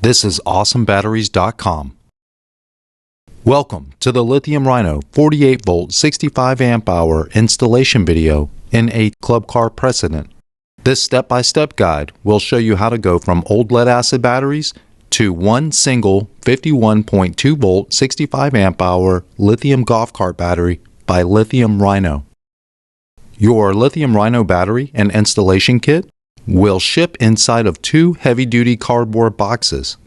This is awesomebatteries.com. Welcome to the Lithium Rhino 48V 65 amp hour installation video in a Club Car Precedent. This step-by-step guide will show you how to go from old lead-acid batteries to one single 51.2V 65 amp hour lithium golf cart battery by Lithium Rhino. Your Lithium Rhino battery and installation kit will ship inside of two heavy-duty cardboard boxes.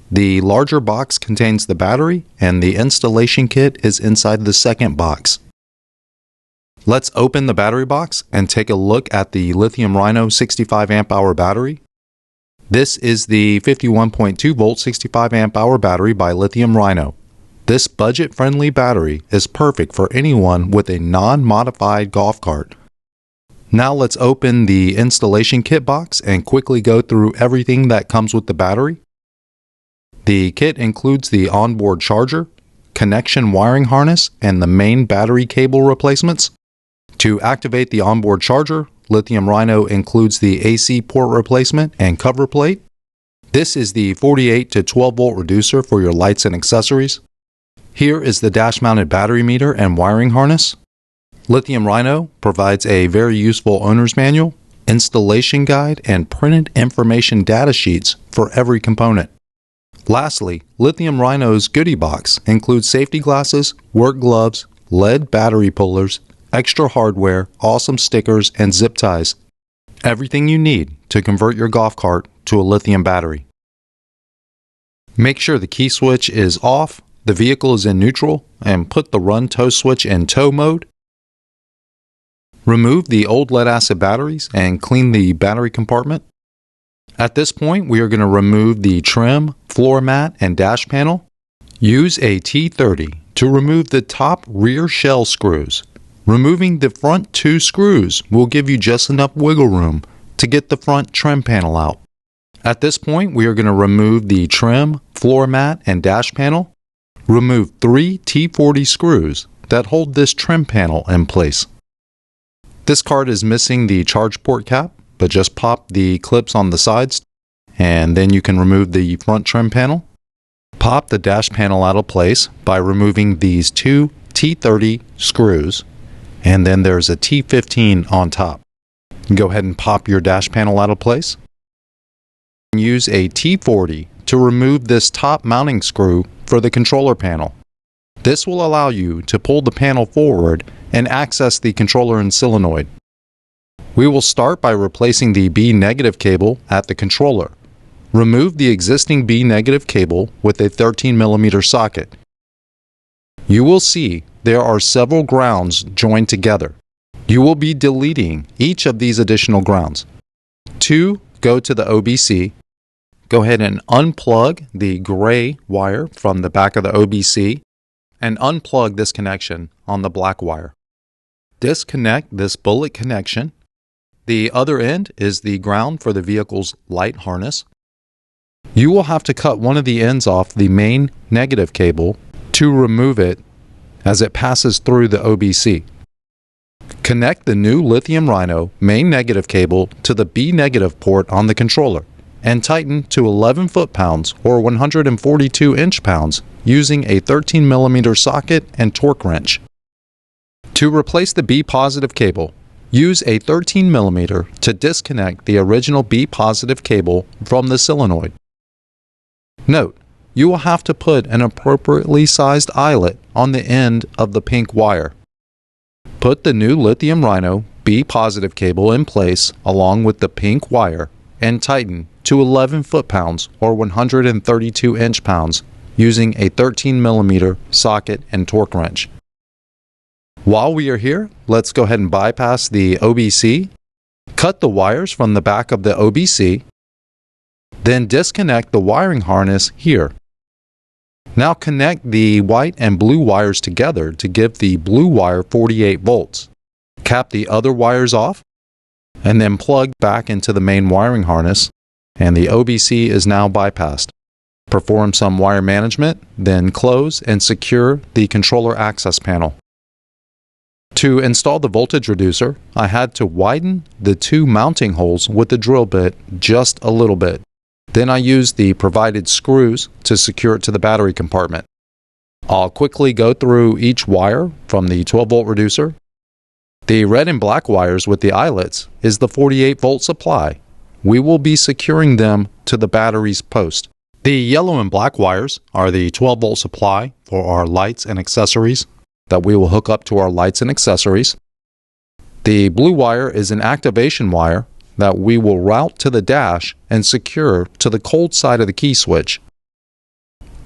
The larger box contains the battery, and the installation kit is inside the second box. Let's open the battery box and take a look at the Lithium Rhino 65 amp hour battery. This is the 51.2V 65 amp hour battery by Lithium Rhino. This budget-friendly battery is perfect for anyone with a non-modified golf cart. Now let's open the installation kit box and quickly go through everything that comes with the battery. The kit includes the onboard charger, connection wiring harness, and the main battery cable replacements. To activate the onboard charger, Lithium Rhino includes the AC port replacement and cover plate. This is the 48 to 12V reducer for your lights and accessories. Here is the dash-mounted battery meter and wiring harness. Lithium Rhino provides a very useful owner's manual, installation guide, and printed information data sheets for every component. Lastly, Lithium Rhino's goodie box includes safety glasses, work gloves, lead battery pullers, extra hardware, awesome stickers, and zip ties. Everything you need to convert your golf cart to a lithium battery. Make sure the key switch is off, the vehicle is in neutral, and put the run tow switch in tow mode. Remove the old lead-acid batteries and clean the battery compartment. At this point, we are going to remove the trim, floor mat, and dash panel. Use a T30 to remove the top rear shell screws. Removing the front two screws will give you just enough wiggle room to get the front trim panel out. At this point, we are going to remove the trim, floor mat, and dash panel. Remove 3 T40 screws that hold this trim panel in place. This cart is missing the charge port cap, but just pop the clips on the sides, and then you can remove the front trim panel. Pop the dash panel out of place by removing these 2 T30 screws, and then there's a T15 on top. Go ahead and pop your dash panel out of place. Use a T40 to remove this top mounting screw for the controller panel. This will allow you to pull the panel forward and access the controller and solenoid. We will start by replacing the B negative cable at the controller. Remove the existing B negative cable with a 13mm socket. You will see there are several grounds joined together. You will be deleting each of these additional grounds. 2 go to the OBC. Go ahead and unplug the gray wire from the back of the OBC and unplug this connection on the black wire. Disconnect this bullet connection. The other end is the ground for the vehicle's light harness. You will have to cut one of the ends off the main negative cable to remove it as it passes through the OBC. Connect the new Lithium Rhino main negative cable to the B negative port on the controller and tighten to 11 foot-pounds or 142 inch-pounds using a 13mm socket and torque wrench. To replace the B positive cable, use a 13mm to disconnect the original B positive cable from the solenoid. Note, you will have to put an appropriately sized eyelet on the end of the pink wire. Put the new Lithium Rhino B positive cable in place along with the pink wire and tighten to 11 foot-pounds or 132 inch-pounds using a 13mm socket and torque wrench. While we are here, let's go ahead and bypass the OBC, cut the wires from the back of the OBC, then disconnect the wiring harness here. Now connect the white and blue wires together to give the blue wire 48 volts. Cap the other wires off, and then plug back into the main wiring harness, and the OBC is now bypassed. Perform some wire management, then close and secure the controller access panel. To install the voltage reducer, I had to widen the 2 mounting holes with the drill bit just a little bit. Then I use the provided screws to secure it to the battery compartment. I'll quickly go through each wire from the 12-volt reducer. The red and black wires with the eyelets is the 48-volt supply. We will be securing them to the battery's post. The yellow and black wires are the 12-volt supply for our lights and accessories that we will hook up to our lights and accessories. The blue wire is an activation wire that we will route to the dash and secure to the cold side of the key switch.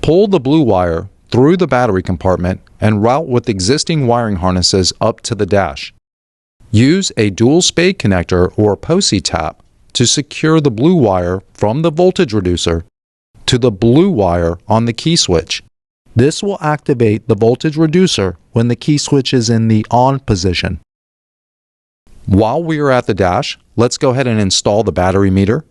Pull the blue wire through the battery compartment and route with existing wiring harnesses up to the dash. Use a dual spade connector or POSI tap to secure the blue wire from the voltage reducer to the blue wire on the key switch. This will activate the voltage reducer when the key switch is in the on position. While we are at the dash, let's go ahead and install the battery meter.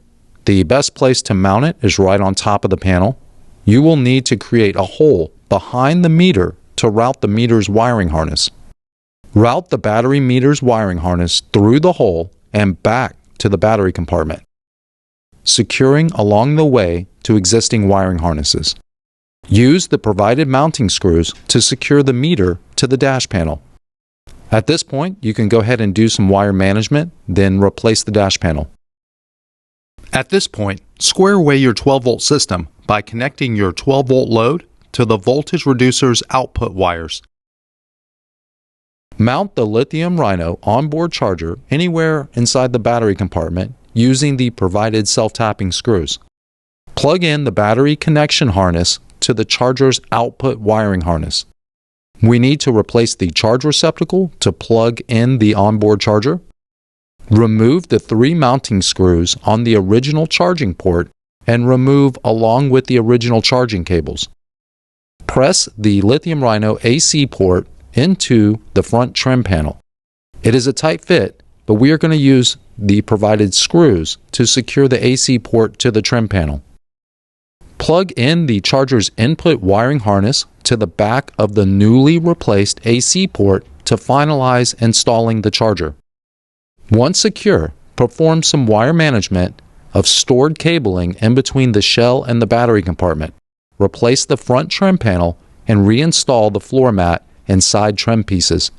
The best place to mount it is right on top of the panel. You will need to create a hole behind the meter to route the meter's wiring harness. Route the battery meter's wiring harness through the hole and back to the battery compartment, securing along the way to existing wiring harnesses. Use the provided mounting screws to secure the meter to the dash panel. At this point, you can go ahead and do some wire management, then replace the dash panel. At this point, square away your 12-volt system by connecting your 12-volt load to the voltage reducer's output wires. Mount the Lithium Rhino onboard charger anywhere inside the battery compartment using the provided self-tapping screws. Plug in the battery connection harness to the charger's output wiring harness. We need to replace the charge receptacle to plug in the onboard charger. Remove the 3 mounting screws on the original charging port and remove along with the original charging cables. Press the Lithium Rhino AC port into the front trim panel. It is a tight fit, but we are going to use the provided screws to secure the AC port to the trim panel. Plug in the charger's input wiring harness to the back of the newly replaced AC port to finalize installing the charger. Once secure, perform some wire management of stored cabling in between the shell and the battery compartment. Replace the front trim panel and reinstall the floor mat and side trim pieces.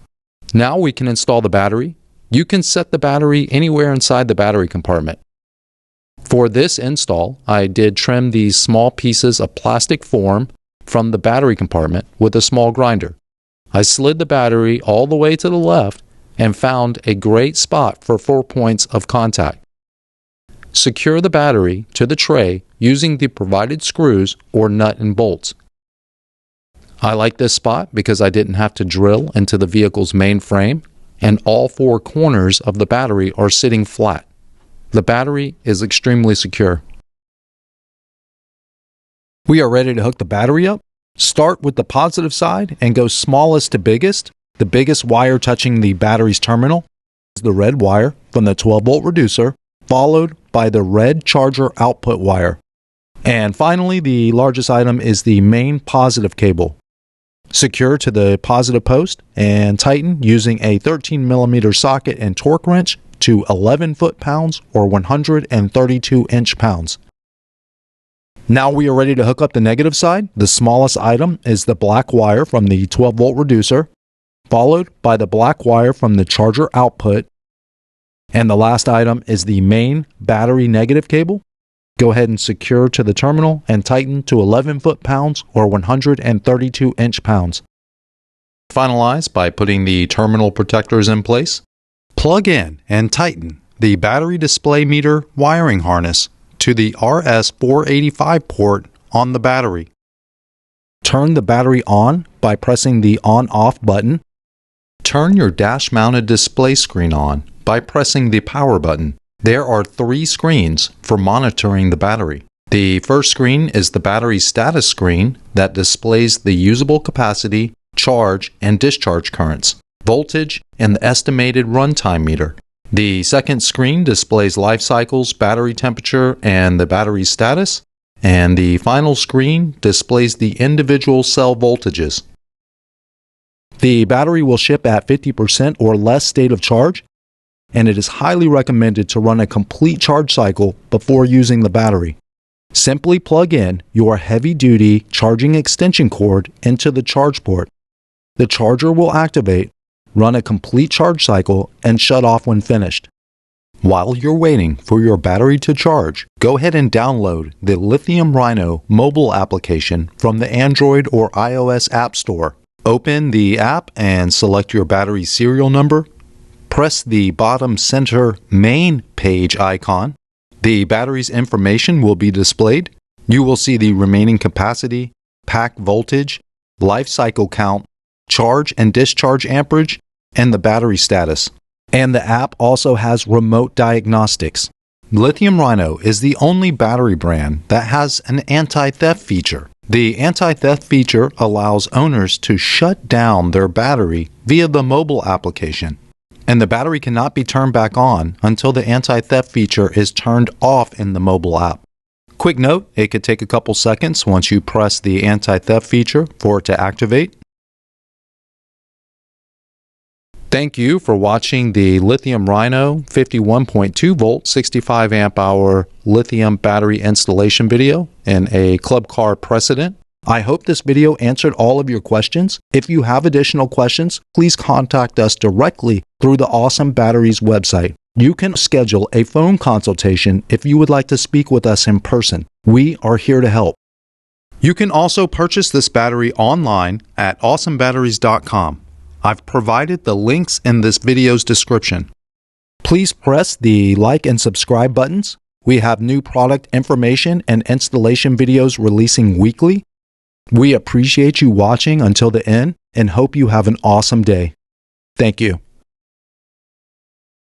Now we can install the battery. You can set the battery anywhere inside the battery compartment. For this install, I did trim these small pieces of plastic form from the battery compartment with a small grinder. I slid the battery all the way to the left and found a great spot for 4 points of contact. Secure the battery to the tray using the provided screws or nut and bolts. I like this spot because I didn't have to drill into the vehicle's main frame, and all 4 corners of the battery are sitting flat. The battery is extremely secure. We are ready to hook the battery up. Start with the positive side and go smallest to biggest. The biggest wire touching the battery's terminal is the red wire from the 12-volt reducer, followed by the red charger output wire. And finally, the largest item is the main positive cable. Secure to the positive post and tighten using a 13mm socket and torque wrench to 11 foot-pounds or 132 inch-pounds. Now we are ready to hook up the negative side. The smallest item is the black wire from the 12-volt reducer, followed by the black wire from the charger output, and the last item is the main battery negative cable. Go ahead and secure to the terminal and tighten to 11 foot-pounds or 132 inch-pounds. Finalize by putting the terminal protectors in place. Plug in and tighten the battery display meter wiring harness to the RS485 port on the battery. Turn the battery on by pressing the on-off button. Turn your dash-mounted display screen on by pressing the power button. There are 3 screens for monitoring the battery. The first screen is the battery status screen that displays the usable capacity, charge, and discharge currents, voltage, and the estimated runtime meter. The second screen displays life cycles, battery temperature, and the battery status. And the final screen displays the individual cell voltages. The battery will ship at 50% or less state of charge, and it is highly recommended to run a complete charge cycle before using the battery. Simply plug in your heavy-duty charging extension cord into the charge port. The charger will activate, run a complete charge cycle, and shut off when finished. While you're waiting for your battery to charge, go ahead and download the Lithium Rhino mobile application from the Android or iOS App Store. Open the app and select your battery serial number. Press the bottom center main page icon. The battery's information will be displayed. You will see the remaining capacity, pack voltage, life cycle count, charge and discharge amperage, and the battery status. And the app also has remote diagnostics. Lithium Rhino is the only battery brand that has an anti-theft feature. The anti-theft feature allows owners to shut down their battery via the mobile application, and the battery cannot be turned back on until the anti-theft feature is turned off in the mobile app. Quick note, it could take a couple seconds once you press the anti-theft feature for it to activate. Thank you for watching the Lithium Rhino 51.2 volt 65 amp hour lithium battery installation video in a Club Car Precedent. I hope this video answered all of your questions. If you have additional questions, please contact us directly through the Awesome Batteries website. You can schedule a phone consultation if you would like to speak with us in person. We are here to help. You can also purchase this battery online at awesomebatteries.com. I've provided the links in this video's description. Please press the like and subscribe buttons. We have new product information and installation videos releasing weekly. We appreciate you watching until the end and hope you have an awesome day. Thank you.